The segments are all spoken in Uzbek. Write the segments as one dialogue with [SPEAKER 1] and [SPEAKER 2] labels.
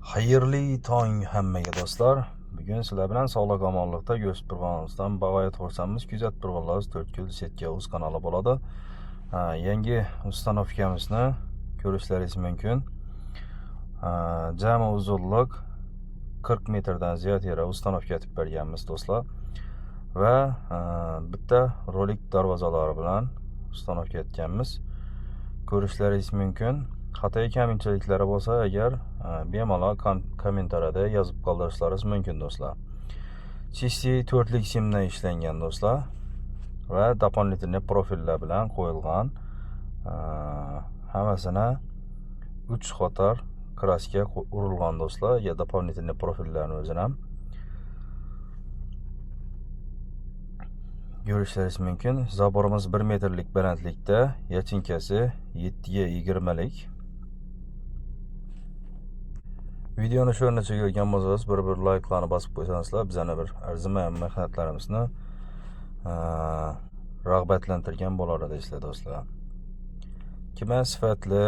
[SPEAKER 1] Xayrli tong hammaga do'stlar. Bugun sizlar bilan sog'lik omonlikda go'sht burg'onimizdan bag'oyat xursandmiz. Kuzatib turganlaringiz 4 uz kanali bo'ladi. Yangi ustanovkamizni ko'rishlaringiz mumkin. Jami uzunlik 40 metrdan ziyod yera ustanovka etib berganmiz do'stlar. Va bitta rolik darvozalari bilan ustanovka etganmiz. Ko'rishlaringiz mumkin. Xato kamchiliklari bo'lsa agar bemalol kommentariyada yozib qoldirishlaringiz mumkin do'stlar. Chishti 4lik simdan ishlangan do'stlar va дополнительный profillar bilan qo'yilgan. Hammasini 3 qator kraska urilgan do'stlar, ya дополнительный profillarni o'zini ham ko'rishlaringiz mumkin. Zaborimiz 1 metrlik balandlikda, yachinkasi 7 ga 20 lik. Videoni shu o'rnacha ko'rgan bo'lsangiz, bir like'larni bosib qo'ysangizlar, bizani bir arzimagan mehnatlarimizni rag'batlantirgan bo'ladi deysizlar do'stlar. Kimga sifatli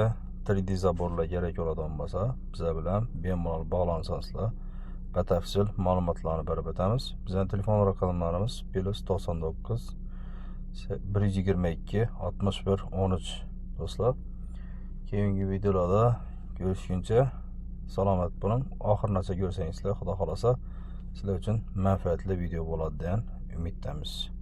[SPEAKER 1] 3D zaborlar kerak bo'ladigan bo'lsa, bizlar bilan bemalol bog'lansangizlar, batafsil ma'lumotlarni berib o'tamiz. Bizning telefon raqamlarimiz +99 122 61 13 do'stlar. Keyingi videolarda görüşguncha salomat bo'ling. Oxirgacha ko'rsangizlar, xudo xolasa sizlar uchun manfaatli video bo'ladi degan umiddamiz.